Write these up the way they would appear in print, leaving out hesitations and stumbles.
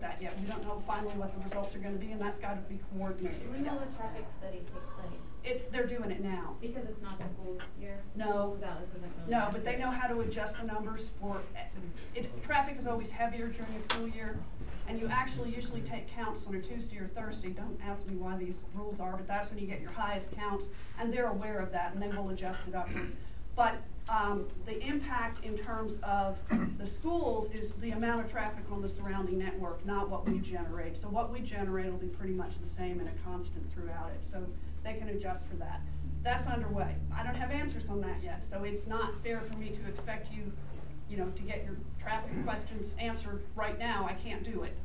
that yet. We don't know finally what the results are going to be, and that's got to be coordinated. Do we know what traffic study took place? They're doing it now. Because it's not the school year? No. School's out, this isn't really No, but they know how to adjust the numbers for traffic is always heavier during the school year, and you actually usually take counts on a Tuesday or Thursday. Don't ask me why these rules are, but that's when you get your highest counts, and they're aware of that, and they will adjust it upward. But the impact in terms of the schools is the amount of traffic on the surrounding network, not what we generate. So what we generate will be pretty much the same and a constant throughout it. So they can adjust for that. That's underway. I don't have answers on that yet, so it's not fair for me to expect you, to get your traffic questions answered right now. I can't do it.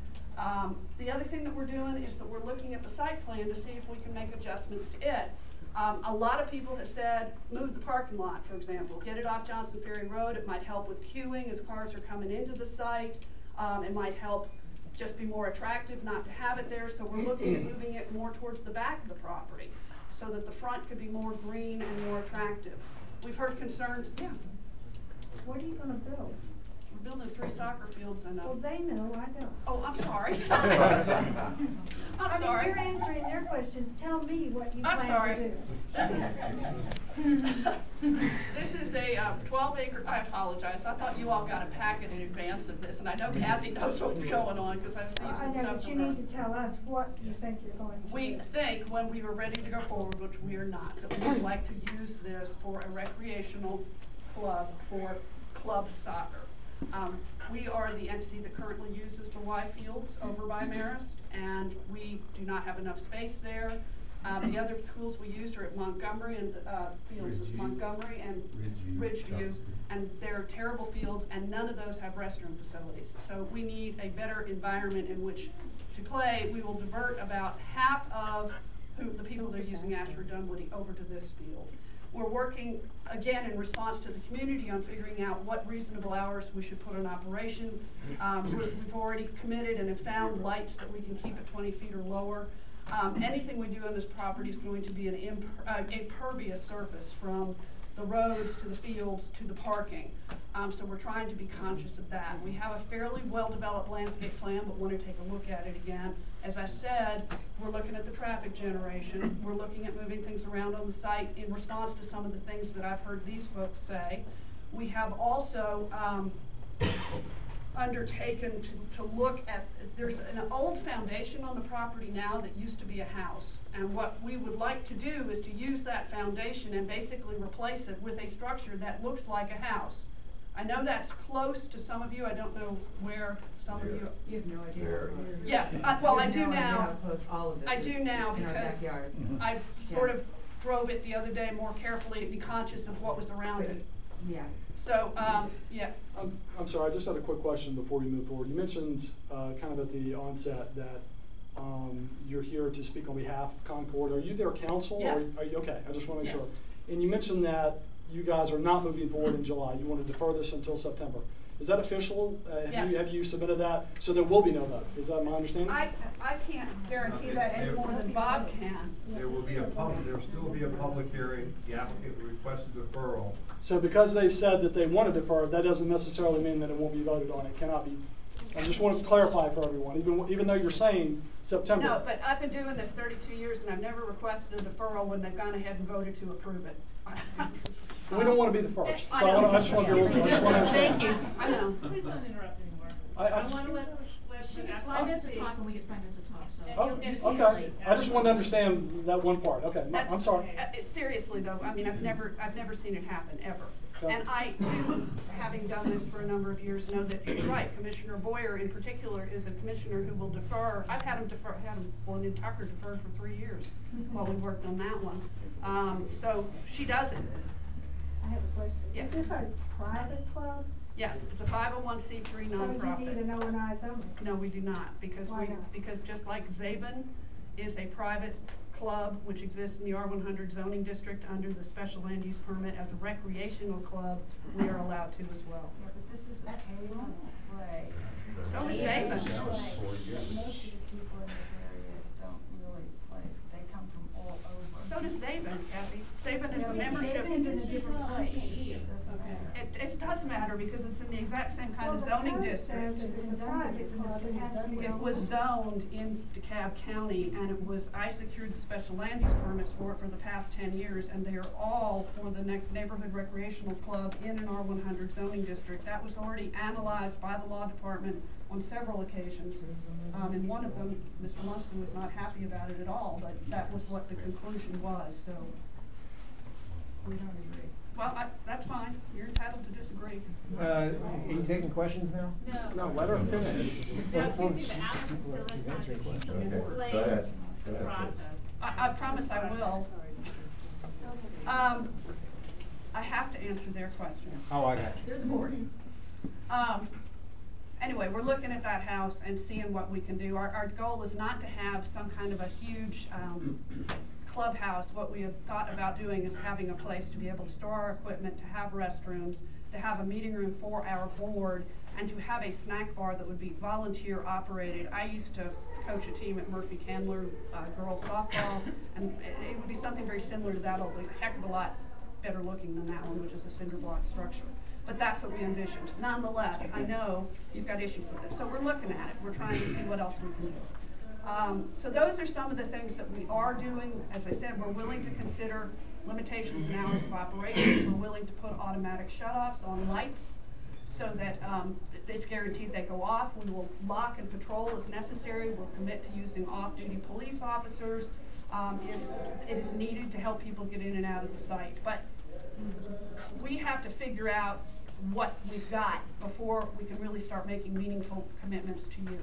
The other thing that we're doing is that we're looking at the site plan to see if we can make adjustments to it. A lot of people have said, move the parking lot, for example. Get it off Johnson Ferry Road. It might help with queuing as cars are coming into the site. It might help just be more attractive not to have it there. So we're looking at moving it more towards the back of the property so that the front could be more green and more attractive. We've heard concerns, yeah. What are you going to build? We're building 3 soccer fields and well, they know, I don't. Oh, I'm sorry. I'm sorry. You're answering their questions. Tell me what you plan to do. This is a 12-acre, I apologize. I thought you all got a packet in advance of this, and I know Kathy knows what's going on because I've seen some stuff. I know, but you need to tell us what you think you're going to do. We think when we were ready to go forward, which we are not, that we would like to use this for a recreational club for club soccer. We are the entity that currently uses the Y fields over by Marist, and we do not have enough space there. The other schools we used are at Montgomery, and fields is Montgomery and Ridgeview, and they're terrible fields, and none of those have restroom facilities. So we need a better environment in which to play. We will divert about half of the people that are using Ashford Dunwoody over to this field. We're working, again, in response to the community on figuring out what reasonable hours we should put in operation. We've already committed and have found lights that we can keep at 20 feet or lower. Anything we do on this property is going to be an impervious surface from the roads to the fields to the parking. So we're trying to be conscious of that. We have a fairly well-developed landscape plan, but want to take a look at it again. As I said, we're looking at the traffic generation. We're looking at moving things around on the site in response to some of the things that I've heard these folks say. We have also undertaken to look at, there's an old foundation on the property now that used to be a house. And what we would like to do is to use that foundation and basically replace it with a structure that looks like a house. I know that's close to some of you. I don't know where some of you. You have no idea. Yes, well, I do now. I do now because I sort of drove it the other day more carefully to be conscious of what was around it. Yeah. So, yeah. I'm sorry, I just had a quick question before we move forward. You mentioned kind of at the onset that you're here to speak on behalf of Concord. Are you their counsel? Yes. Or are you, okay, I just want to make yes. sure. And you mentioned that you guys are not moving forward in July. You want to defer this until September. Is that official? Yes. Have you submitted that? So there will be no vote. Is that my understanding? I can't guarantee that any more than Bob can. There will be a public. There will still be a public hearing. The applicant will request a deferral. So because they've said that they want to defer, that doesn't necessarily mean that it won't be voted on. It cannot be. I just want to clarify for everyone, even though you're saying September. No, but I've been doing this 32 years, and I've never requested a deferral when they've gone ahead and voted to approve it. We don't want to be the first. I So know. I just want to be Thank you. I know. Please don't interrupt anymore. I want to let She the gets applicant 5 minutes to speak. talk and we get 5 minutes to talk, so. And you'll get a chance okay. later. I just wanted to understand that one part. Okay, I'm sorry. Seriously though, I mean, I've never seen it happen ever. Okay. And I do, having done this for a number of years, know that he's right. Commissioner Boyer in particular is a commissioner who will defer. I've had him defer, well, Tucker deferred for 3 years while we worked on that one. So she does it. I have a question. Yeah. Is this a private club? Yes, it's a 501c3 nonprofit. So you need an O&I only? No, we do not, because Why not? because just like Zabin is a private club which exists in the R100 zoning district under the special land use permit as a recreational club, we are allowed to as well. Yeah, but this is a table play. So is Zabin. Most of the people in this area don't really play. They come from all over. So does Zabin, Kathy. Zabin is a membership. Zabin is in a different place. It doesn't matter. It does matter because it's in the exact same kind of zoning district. It's in private club, it has to be. It was zoned in DeKalb County, and I secured the special land use permits for it for the past 10 years, and they are all for the neighborhood recreational club in an R100 zoning district. That was already analyzed by the law department on several occasions. And one of them, Mr. Mustin was not happy about it at all, but that was what the conclusion was, so. We don't agree. Well, that's fine, you're entitled to disagree. Are you taking questions now? No. No, let her finish. No, excuse me, but Alex still She's has time answering to questions. explain Go ahead. the Go ahead, process. I promise I will. I have to answer their question. Oh, I got you. They're the board. Anyway, we're looking at that house and seeing what we can do. Our goal is not to have some kind of a huge clubhouse. What we have thought about doing is having a place to be able to store our equipment, to have restrooms, to have a meeting room for our board, and to have a snack bar that would be volunteer operated. I used to coach a team at Murphy Candler girls softball, and it would be something very similar to that, although a heck of a lot better looking than that one, which is a cinder block structure. But that's what we envisioned. Nonetheless, I know you've got issues with it, so we're looking at it. We're trying to see what else we can do. So those are some of the things that we are doing. As I said, we're willing to consider limitations in hours of operation. We're willing to put automatic shutoffs on lights so that it's guaranteed they go off. We will lock and patrol as necessary. We'll commit to using off-duty police officers if it is needed to help people get in and out of the site. But we have to figure out what we've got before we can really start making meaningful commitments to you.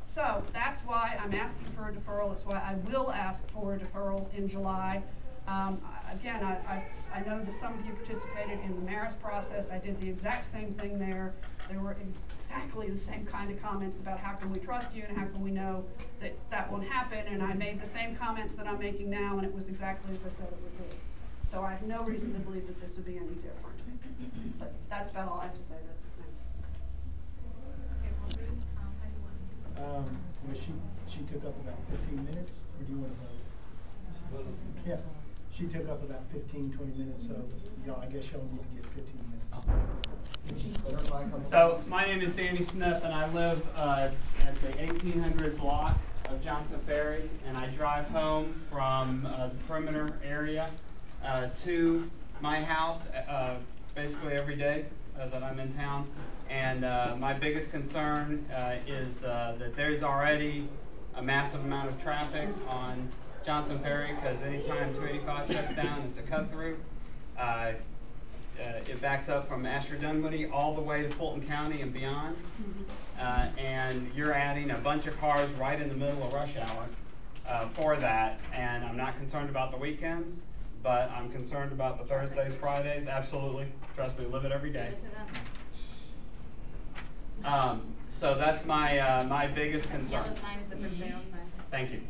So that's why I'm asking for a deferral. That's why I will ask for a deferral in July. Again, I know that some of you participated in the mayor's process. I did the exact same thing there. There were exactly the same kind of comments about how can we trust you and how can we know that that won't happen. And I made the same comments that I'm making now, and it was exactly as I said it would be. So I have no reason to believe that this would be any different. But that's about all I have to say. That's the thing. Okay, well, Bruce, how do you want? Well, she took up about 15 minutes, or do you want to vote? Yeah, she took up about 15, 20 minutes, so y'all, I guess y'all need to get 15 minutes. So my name is Danny Smith, and I live at the 1800 block of Johnson Ferry, and I drive home from the perimeter area to my house basically every day that I'm in town. And my biggest concern is that there's already a massive amount of traffic on Johnson Ferry, because anytime 285 shuts down, it's a cut through. It backs up from Astor Dunwoody all the way to Fulton County and beyond. And you're adding a bunch of cars right in the middle of rush hour for that. And I'm not concerned about the weekends, but I'm concerned about the Thursdays, Fridays. Absolutely. Trust me, live it every day. So that's my my biggest concern. Yellow sign is the for sale sign. Thank you.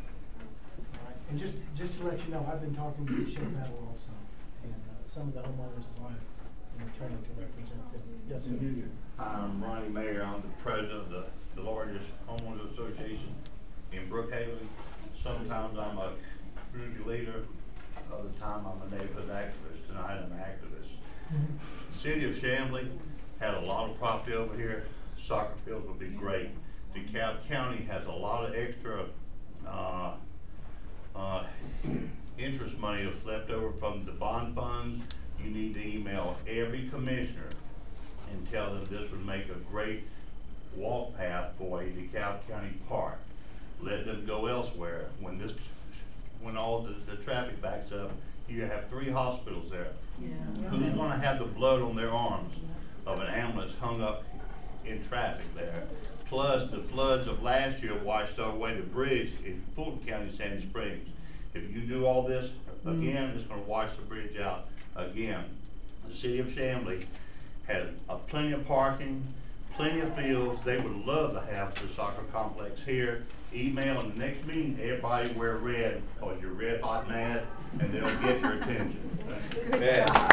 All right. And just to let you know, I've been talking to the ship metal also, and some of the homeowners want an attorney to represent them. Yes, sir. I'm Ronnie Mayer. I'm the president of the largest homeowners association in Brookhaven. Sometimes I'm a community leader. Other time I'm a neighborhood activist. Tonight I'm an activist. The city of Chamblee had a lot of property over here. Soccer fields would be great. DeKalb County has a lot of extra interest money that's left over from the bond funds. You need to email every commissioner and tell them this would make a great walk path for a DeKalb County park. Let them go elsewhere. When all the traffic backs up, you have 3 hospitals there. Yeah. Who's going to have the blood on their arms of an ambulance hung up in traffic there? Plus, the floods of last year washed away the bridge in Fulton County, Sandy Springs. If you do all this again, it's going to wash the bridge out again. The city of Chamblee has plenty of parking, plenty of fields. They would love to have the soccer complex here. Email in the next meeting, everybody wear red, because you're red hot mad, and they'll get your attention. Good job.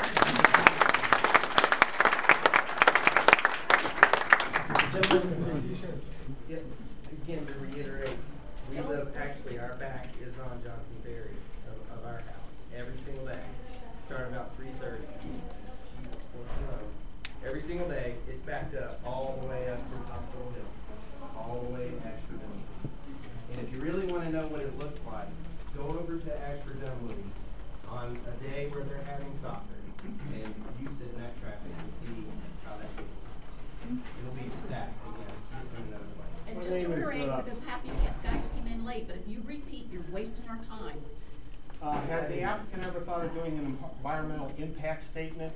Again, to reiterate, we live, actually, our back is on Johnson Ferry of our house every single day, starting about 3:30. every single day, it's backed up all the way up to Hospital Hill, all the way to Ashford Dunwoody. And if you really want to know what it looks like, go over to Ashford Dunwoody on a day where they're having soccer, and you sit in that traffic and see how that feels. It'll be that again, just in another way. And just to reiterate, because half you guys came in late, but if you repeat, you're wasting our time. Has the applicant ever thought of doing an environmental impact statement?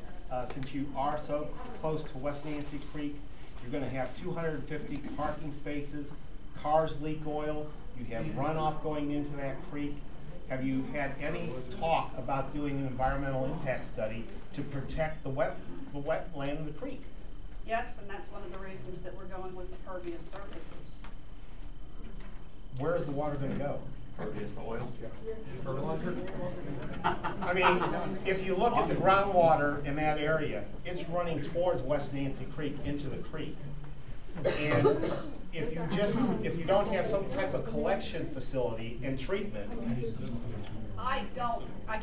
Since you are so close to West Nancy Creek, you're going to have 250 parking spaces, cars leak oil, you have runoff going into that creek. Have you had any talk about doing an environmental impact study to protect the wetland in the creek? Yes, and that's one of the reasons that we're going with the pervious surfaces. Where is the water going to go? Pervious oil. Fertilizer? I mean, if you look at the groundwater in that area, it's running towards West Nancy Creek into the creek. And if you don't have some type of collection facility and treatment. I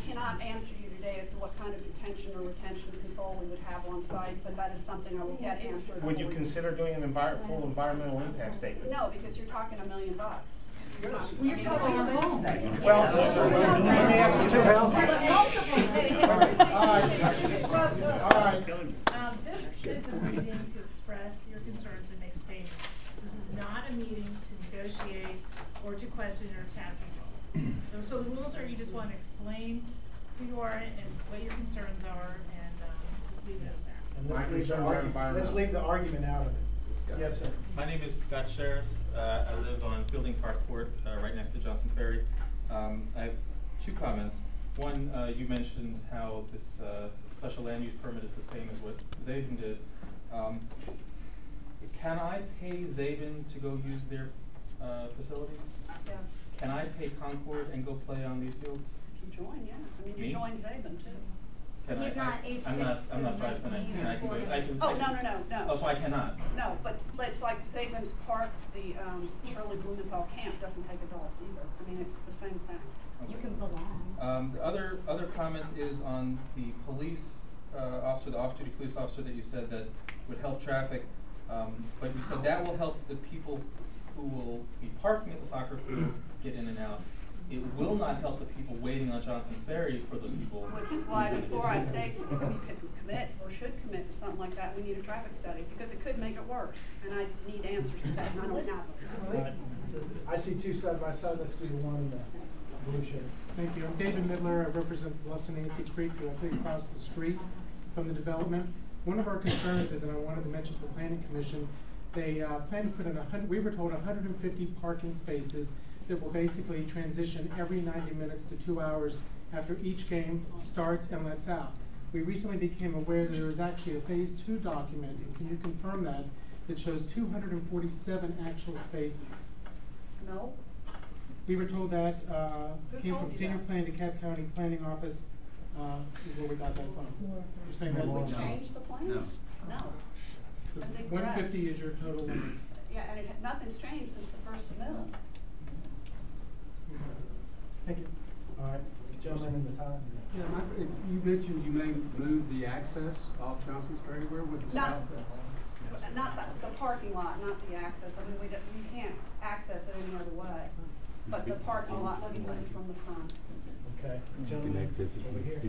cannot answer you today as to what kind of detention or retention control we would have on site, but that is something I will get answered. Would you consider doing an full environmental impact statement? No, because you're talking $1 million. You're talking a home. Well, let me ask you two houses. All right. This is a meeting to express your concerns and make statements. This is not a meeting to negotiate or to question or attack people. So the rules are you just want to explain who you are and what your concerns are, and just leave it as that. And let's leave the argument out of it. Yes, sir. My name is Scott Sherris. I live on Fielding Park Court, right next to Johnson Ferry. I have two comments. One, you mentioned how this special land use permit is the same as what Zabin did. Can I pay Zabin to go use their facilities? Yeah. Can I pay Concord and go play on these fields? If you join, yeah. I mean, you Me? join Zabin too. Can He's not age I'm 6, not so 5 tonight. Can I can go? I can. Oh, no. Oh, so I cannot. No, but it's like Zabin's Park, the Shirley Blumenthal camp doesn't take adults either. I mean, it's the same thing. You can belong. The other comment is on the police officer, the off-duty police officer that you said that would help traffic, but you said that will help the people who will be parking at the soccer fields get in and out. It will not help the people waiting on Johnson Ferry for those people. Which is why before I say you can commit or should commit to something like that, we need a traffic study, because it could make it worse, and I need answers to that, and I don't have them. I see two side by side. Let's do the one in the blue shirt. Thank you. I'm David Midler. I represent Bluffs and Nancy Creek, directly across the street from the development. One of our concerns is, and I wanted to mention to the Planning Commission, they plan to put in we were told 150 parking spaces that will basically transition every 90 minutes to 2 hours after each game starts and lets out. We recently became aware that there is actually a phase 2 document, and can you confirm that, that shows 247 actual spaces? No. We were told that came from told you Senior that? Plan to Cat County Planning Office, where we got that from. You're saying that? Did we change the plan? No. No. So I think we're at- 150 is your total limit. Yeah, and nothing's changed since the first submittal. Thank you. All right, gentleman in the top. Yeah, you mentioned you may move the access off Johnson's Ferry. Where would the Not, south? not the parking lot, not the access. I mean, we can't access it any other way. But the parking lot would be moved from the front. Okay, gentleman over here.